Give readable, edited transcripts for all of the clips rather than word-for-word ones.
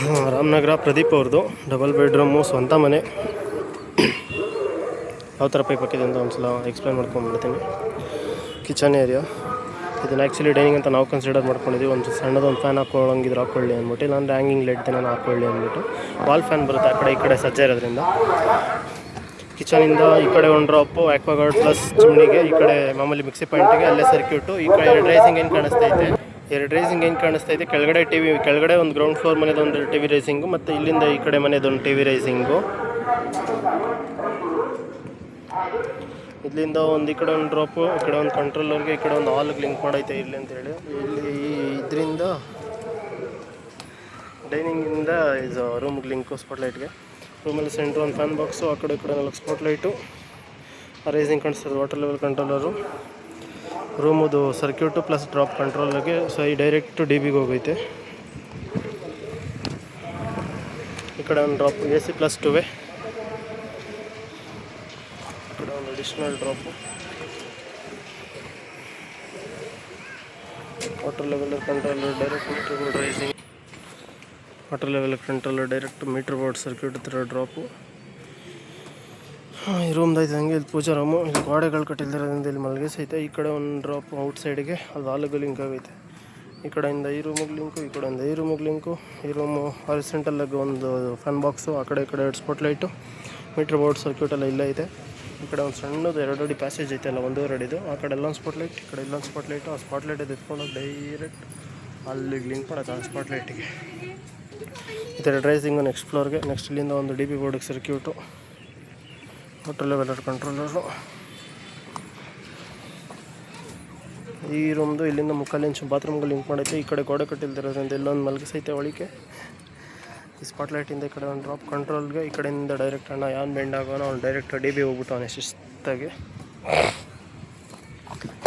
ರಾಮನಗರ ಪ್ರದೀಪ್ ಅವ್ರದ್ದು double bedroom ಸ್ವಂತ ಮನೆ. ಯಾವ ಥರ ಪೈಪ್ ಹಾಕಿದೆ ಅಂತ ಒಂದ್ಸಲ ಎಕ್ಸ್ಪ್ಲೇನ್ ಮಾಡ್ಕೊಂಡ್ಬಿಡ್ತೀನಿ. ಕಿಚನ್ ಏರಿಯಾ ಇದನ್ನು ಆ್ಯಕ್ಚುಲಿ ಡೈನಿಂಗ್ ಅಂತ ನಾವು ಕನ್ಸಿಡರ್ ಮಾಡ್ಕೊಂಡಿದ್ದೀವಿ. ಒಂದು ಸಣ್ಣದೊಂದು ಫ್ಯಾನ್ ಹಾಕೊಳ್ಳೋಂಗಿದ್ರೆ ಹಾಕ್ಕೊಳ್ಳಿ ಅಂದ್ಬಿಟ್ಟು, ಇಲ್ಲಾಂದರೆ ಹ್ಯಾಂಗಿಂಗ್ ಲೈಟ್ ನಾನು ಹಾಕ್ಕೊಳ್ಳಿ ಅಂದ್ಬಿಟ್ಟು. ವಾಲ್ ಫ್ಯಾನ್ ಬರುತ್ತೆ ಆ ಕಡೆ ಈ ಕಡೆ ಸಜ್ಜೆ ಇರೋದ್ರಿಂದ. ಕಿಚನಿಂದ ಈ ಕಡೆ ಒಂದು ಡ್ರಾಪು ಆಕ್ವಾಗಾರ್ಡ್ ಪ್ಲಸ್ ಚಿಮ್ನಿಗೆ, ಈ ಕಡೆ ಮಾಮೂಲಿ ಮಿಕ್ಸಿ ಪಾಯಿಂಟಿಗೆ ಅಲ್ಲೇ ಸರ್ಕ್ಯೂಟು. ಈ ಕಡೆ ಎರಡು ರೈಸಿಂಗ್ ಏನು ಕಾಣಿಸ್ತೈತೆ, ಕೆಳಗಡೆ ಟಿವಿ, ಕೆಳಗಡೆ ಒಂದು ಗ್ರೌಂಡ್ ಫ್ಲೋರ್ ಮನೆದೊಂದು ಟಿವಿ ರೈಸಿಂಗು, ಮತ್ತು ಇಲ್ಲಿಂದ ಈ ಕಡೆ ಮನೆದೊಂದು ಟಿವಿ ರೈಸಿಂಗು. ಇಲ್ಲಿಂದ ಒಂದು ಈ ಕಡೆ ಒಂದು ಡ್ರಾಪು, ಈ ಕಡೆ ಒಂದು ಕಂಟ್ರೋಲರ್ಗೆ, ಈ ಕಡೆ ಒಂದು ಹಾಲ್ಗೆ ಲಿಂಕ್ ಮಾಡೈತೆ ಇಲ್ಲಿ ಅಂತೇಳಿ. ಇಲ್ಲಿ ಇದರಿಂದ ಡೈನಿಂಗಿಂದ ಇದು ರೂಮ್ಗೆ ಲಿಂಕು ಸ್ಪಾಟ್ಲೈಟ್ಗೆ. ರೂಮಲ್ಲಿ ಸೆಂಟ್ರ್ ಒಂದು ಫ್ಯಾನ್ ಬಾಕ್ಸು, ಆ ಕಡೆ ಈ ಕಡೆ 4 ಸ್ಪಾಟ್ಲೈಟು, ರೈಸಿಂಗ್ ಕಾಣಿಸ್ತದೆ, ವಾಟರ್ ಲೆವೆಲ್ ಕಂಟ್ರೋಲರು. ರೂಮದು ಸರ್ಕ್ಯೂಟು ಪ್ಲಸ್ ಡ್ರಾಪ್ ಕಂಟ್ರೋಲರ್ಗೆ. ಸೊ ಈ ಡೈರೆಕ್ಟು ಡಿ.ಬಿಗೆ ಹೋಗೈತೆ. ಈ ಕಡೆ ಒಂದು ಡ್ರಾಪ್ AC ಪ್ಲಸ್ 2 ವೇ, ಈ ಕಡೆ ಒಂದು additional drop. Water level controller direct meter board rising, water level controller direct meter board circuit ಹತ್ರ ಡ್ರಾಪು. ಈ ರೂಮ್ದೈತೆ ಹಂಗೆ. ಇಲ್ಲಿ ಪೂಜಾ ರೂಮು, ಇಲ್ಲಿ ಗೋಡೆಗಳು ಕಟ್ಟಿಲ್ದಿರೋದ್ರಿಂದ ಇಲ್ಲಿ ಮಲಗಿಸೈತೆ. ಈ ಕಡೆ ಒಂದು ಡ್ರಾಪ್ ಔಟ್ ಸೈಡ್ಗೆ, ಅದು ಹಾಲಿಗೆ ಲಿಂಕ್ ಆಗೈತೆ. ಈ ಕಡೆಯಿಂದ ಈ ರೂಮಿಗೆ ಲಿಂಕು, ಈ ಕಡೆಯಿಂದ ಈ ರೂಮಿಗೆ ಲಿಂಕು. ಈ ರೂಮು ಹಾರಿಸೆಂಟಲ್ಲಾಗಿ ಒಂದು ಫ್ಯಾನ್ ಬಾಕ್ಸು, ಆ ಕಡೆ ಈ ಕಡೆ 2 ಸ್ಪಾಟ್ಲೈಟು, ಮೀಟ್ರ್ ಬೋರ್ಡ್ ಸರ್ಕ್ಯೂಟೆಲ್ಲ ಇಲ್ಲೇ ಇದೆ. ಈ ಕಡೆ ಒಂದು ಸಣ್ಣದು 2 ಅಡಿ ಪ್ಯಾಸೇಜ್ ಐತೆ, ಅಲ್ಲ 1.5 ಅಡಿದು. ಆ ಕಡೆ ಎಲ್ಲೊಂದು ಸ್ಪಾಟ್ಲೈಟ್, ಈ ಕಡೆ ಇಲ್ಲೊಂದು ಸ್ಪಾಟ್ಲೈಟು. ಆ ಸ್ಪಾಟ್ಲೈಟ್ ಎತ್ಕೊಂಡು ಡೈರೆಕ್ಟ್ ಅಲ್ಲಿಗೆ ಲಿಂಕ್ ಮಾಡೋದು ಆ ಸ್ಪಾಟ್ಲೈಟಿಗೆ. ಈ ಥರ ರೈಸಿಂಗು ನೆಕ್ಸ್ಟ್ ಫ್ಲೋರ್ಗೆ. ನೆಕ್ಸ್ಟ್ ಇಲ್ಲಿಂದ ಒಂದು DB ಬೋರ್ಡಿಗೆ circuit, water level controller. ಈ ರೂಮ್ದು ಇಲ್ಲಿಂದ 3 ಇಂಚು ಬಾತ್ರೂಮ್ಗೆ ಲಿಂಕ್ ಮಾಡೈತೆ. ಈ ಕಡೆ ಗೋಡೆ ಕಟ್ಟಿಲ್ದಿರೋದ್ರಿಂದ ಇಲ್ಲೊಂದು ಮಲಗಿಸೈತೆ ಒಳಿಕೆ. ಈ ಸ್ಪಾಟ್ಲೈಟಿಂದ ಈ ಕಡೆ ಒಂದು ಡ್ರಾಪ್ ಕಂಟ್ರೋಲ್ಗೆ, ಈ ಕಡೆಯಿಂದ ಡೈರೆಕ್ಟ್ ಅಣ್ಣ ಯಾನ್ ಬೆಂಡ್ ಆಗೋಣ ಅವ್ನು ಡೈರೆಕ್ಟ್ ಡಿ.ಬಿ ಹೋಗ್ಬಿಟ್ಟು ಅವನೇ ಶಿಸ್ತಾಗಿ.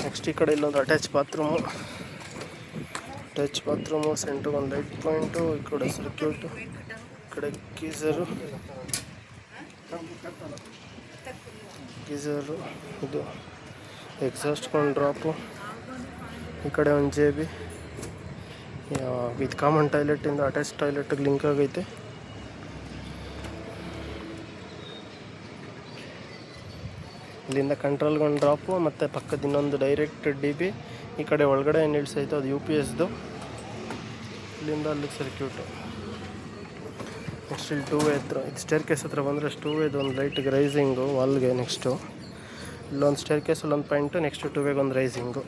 ನೆಕ್ಸ್ಟ್ ಈ ಕಡೆ ಇಲ್ಲೊಂದು ಅಟ್ಯಾಚ್ ಬಾತ್ರೂಮು, ಸೆಂಟ್ರಿಗೆ ಒಂದು ಲೈಟ್ ಪಾಯಿಂಟು, ಈ ಕಡೆ ಸರ್ಕ್ಯೂಟು, ಈ ಕಡೆ ಗೀಝರು, ಇದು ಎಕ್ಸಾಸ್ಟ್ಕೊಂಡು ಡ್ರಾಪು. ಈ ಕಡೆ ಒಂದು JB ಇದು ಕಾಮನ್ ಟಾಯ್ಲೆಟಿಂದ ಅಟ್ಯಾಚ್ ಟಾಯ್ಲೆಟಿಗೆ ಲಿಂಕ್ ಆಗೈತೆ. ಇಲ್ಲಿಂದ ಕಂಟ್ರೋಲ್ಗೆ ಒಂದು ಡ್ರಾಪು, ಮತ್ತು ಪಕ್ಕದ ಇನ್ನೊಂದು ಡೈರೆಕ್ಟ್ ಡಿ.ಬಿ. ಈ ಕಡೆ ಒಳಗಡೆ ಏನು ನಿಲ್ಸೈತೆ ಅದು UPSದು. ಇಲ್ಲಿಂದ ಅಲ್ಲಿಗೆ ಸರ್ಕ್ಯೂಟು. ನೆಕ್ಸ್ಟ್ ಇಲ್ಲಿ 2 ವೇ ಹತ್ರ, ಇದು ಸ್ಟೇರ್ ಕೇಸ್ ಹತ್ರ ಬಂದರೆ 2 ವೇದು ಒಂದು ಲೈಟಿಗೆ ರೈಸಿಂಗು ವಾಲ್ಗೆ. ನೆಕ್ಸ್ಟು ಇಲ್ಲೊಂದು ಸ್ಟೇರ್ ಕೇಸ್, ಅಲ್ಲೊಂದು ಪಾಯಿಂಟು, ನೆಕ್ಸ್ಟ್ 2 ವೇಗೆ ಒಂದು ರೈಸಿಂಗು.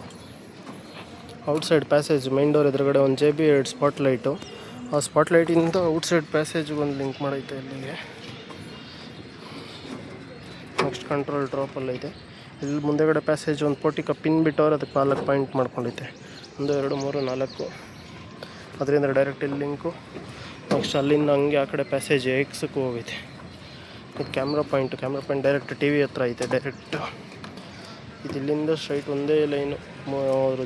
ಔಟ್ಸೈಡ್ ಪ್ಯಾಸೇಜ್ ಮೈನ್ ಡೋರ್ ಎದುರುಗಡೆ ಒಂದು JB 2 ಸ್ಪಾಟ್ಲೈಟು. ಆ ಸ್ಪಾಟ್ಲೈಟಿಂದ ಔಟ್ಸೈಡ್ ಪ್ಯಾಸೇಜ್ಗೆ ಒಂದು ಲಿಂಕ್ ಮಾಡೈತೆ ಇಲ್ಲಿಗೆ. ನೆಕ್ಸ್ಟ್ ಕಂಟ್ರೋಲ್ ಡ್ರಾಪಲ್ಲೈತೆ. ಇಲ್ಲಿ ಮುಂದೆಗಡೆ ಪ್ಯಾಸೇಜ್ ಒಂದು ಪೋಟಿಕ ಪಿನ್ ಬಿಟ್ಟವ್ರು, ಅದಕ್ಕೆ 4 ಪಾಯಿಂಟ್ ಮಾಡ್ಕೊಂಡೈತೆ. 1 2 3 4, ಅದರಿಂದ ಡೈರೆಕ್ಟ್ ಇಲ್ಲಿ ಲಿಂಕು. ನೆಕ್ಸ್ಟ್ ಅಲ್ಲಿಂದ ಹಂಗೆ ಆ ಕಡೆ ಪ್ಯಾಸೇಜ್ ಎಕ್ಸಕ್ಕೂ ಹೋಗೈತೆ. ಇದು ಕ್ಯಾಮ್ರಾ ಪಾಯಿಂಟ್ ಡೈರೆಕ್ಟ್ TV ಹತ್ರ ಐತೆ ಡೈರೆಕ್ಟು. ಇದು ಇಲ್ಲಿಂದ ಸ್ಟ್ರೈಟ್ ಒಂದೇ ಲೈನು,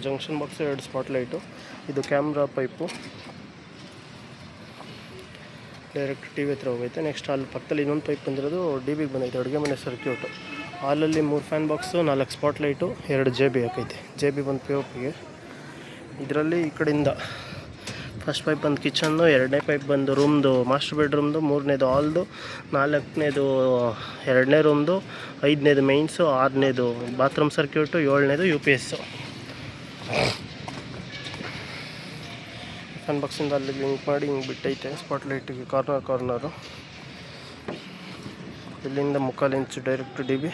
ಜಂಕ್ಷನ್ ಬಾಕ್ಸು 2 ಸ್ಪಾಟ್ಲೈಟು. ಇದು ಕ್ಯಾಮ್ರಾ ಪೈಪು ಡೈರೆಕ್ಟ್ TV ಹತ್ರ ಹೋಗೈತೆ. ನೆಕ್ಸ್ಟ್ ಅಲ್ಲಿ ಪಕ್ಕದಲ್ಲಿ ಇನ್ನೊಂದು ಪೈಪ್ ಬಂದಿರೋದು ಡಿ.ಬಿಗೆ ಬಂದೈತೆ, ಅಡುಗೆ ಮನೆ ಸರ್ಕ್ಯೂಟು. ಹಾಲಲ್ಲಿ 3 ಫ್ಯಾನ್ ಬಾಕ್ಸು, 4 ಸ್ಪಾಟ್ಲೈಟು, 2 JB ಹಾಕೈತೆ. JB ಬಂದು POPಗೆ. ಇದರಲ್ಲಿ ಈ ಕಡೆಯಿಂದ ಫಸ್ಟ್ ಪೈಪ್ ಬಂದು ಕಿಚನ್ನು, 2ನೇ ಪೈಪ್ ಬಂದು ರೂಮ್ದು ಮಾಸ್ಟರ್ ಬೆಡ್ರೂಮ್ದು, 3ನೇದು ಹಾಲ್ದು, 4ನೇದು 2ನೇ ರೂಮ್ದು, 5ನೇದು ಮೈನ್ಸು, 6ನೇದು ಬಾತ್ರೂಮ್ ಸರ್ಕ್ಯೂಟು, 7ನೇದು UPS. ಫ್ಯಾನ್ ಬಾಕ್ಸಿಂದ ಅಲ್ಲಿ ಲಿಂಕ್ ಮಾಡಿ ಹಿಂಗೆ ಬಿಟ್ಟೈತೆ ಸ್ಪಾಟ್ಲೈಟಿಗೆ ಕಾರ್ನರು. ಇಲ್ಲಿಂದ 3/4 ಇಂಚು ಡೈರೆಕ್ಟ್ ಡಿ.ಬಿ.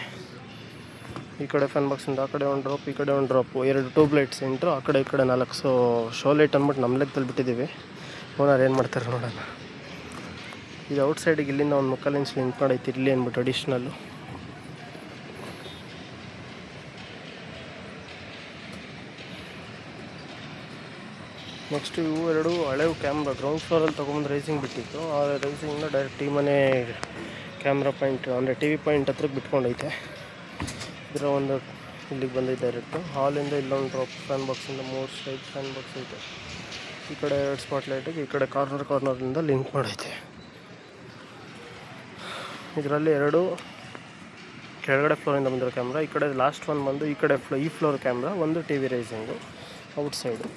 ಈ ಕಡೆ ಫ್ಯಾನ್ ಬಾಕ್ಸಿಂದ ಆ ಕಡೆ ಒಂದು ಡ್ರಾಪ್, ಈ ಕಡೆ ಒಂದು ಡ್ರಾಪು, 2 ಟ್ಯೂಬ್ ಲೈಟ್ ಸೆಂಟ್ರು, ಆ ಕಡೆ ಈ ಕಡೆ 4 ಶೋ ಲೈಟ್ ಅಂದ್ಬಿಟ್ಟು ನಮ್ಮ ಲೆಕ್ಕದಲ್ಲಿ ಬಿಟ್ಟಿದ್ದೀವಿ. ಓನರ್ ಏನು ಮಾಡ್ತಾರೆ ನೋಡೋಣ. ಇದು ಔಟ್ಸೈಡಿಗೆ ಇಲ್ಲಿಂದ ಒಂದು 3/4 ಇಂಚ್ ಲಿಂಕ್ ಮಾಡೈತಿ ಇಲ್ಲಿ ಅಂದ್ಬಿಟ್ಟು ಅಡಿಷ್ನಲ್ಲು. ನೆಕ್ಸ್ಟ್ ಇವು 2 ಹಳೆವು ಕ್ಯಾಮ್ರಾ ಗ್ರೌಂಡ್ ಫ್ಲೋರಲ್ಲಿ ತೊಗೊಂಬಂದು ರೈಸಿಂಗ್ ಬಿಟ್ಟಿತ್ತು. ಆ ರೈಸಿಂಗಿಂದ ಡೈರೆಕ್ಟ್ ಈ ಮನೆ ಕ್ಯಾಮ್ರಾ ಪಾಯಿಂಟ್ ಅಂದರೆ TV ಪಾಯಿಂಟ್ ಹತ್ರಕ್ಕೆ ಬಿಟ್ಕೊಂಡೈತೆ. ಇದರ ಒಂದು ಇಲ್ಲಿಗೆ ಬಂದೈತೆ ಡೈರೆಕ್ಟು. ಹಾಲಿಂದ ಇಲ್ಲೊಂದು ಡ್ರಾಪ್, ಫ್ಯಾನ್ ಬಾಕ್ಸಿಂದ 3 ಸ್ಟ್ರೈಟ್ ಫ್ಯಾನ್ ಬಾಕ್ಸ್ ಐತೆ. ಈ ಕಡೆ 2 ಸ್ಪಾಟ್ಲೈಟಿಗೆ, ಈ ಕಡೆ ಕಾರ್ನರಿಂದ ಲಿಂಕ್ ಮಾಡೈತೆ. ಇದರಲ್ಲಿ 2 ಕೆಳಗಡೆ ಫ್ಲೋರಿಂದ ಬಂದಿರೋ ಕ್ಯಾಮ್ರಾ, ಈ ಕಡೆ ಲಾಸ್ಟ್ ಒಂದು ಬಂದು ಈ ಕಡೆ ಈ ಫ್ಲೋರ್ ಕ್ಯಾಮ್ರಾ, ಒಂದು TV ರೈಸಿಂಗು ಔಟ್ಸೈಡು.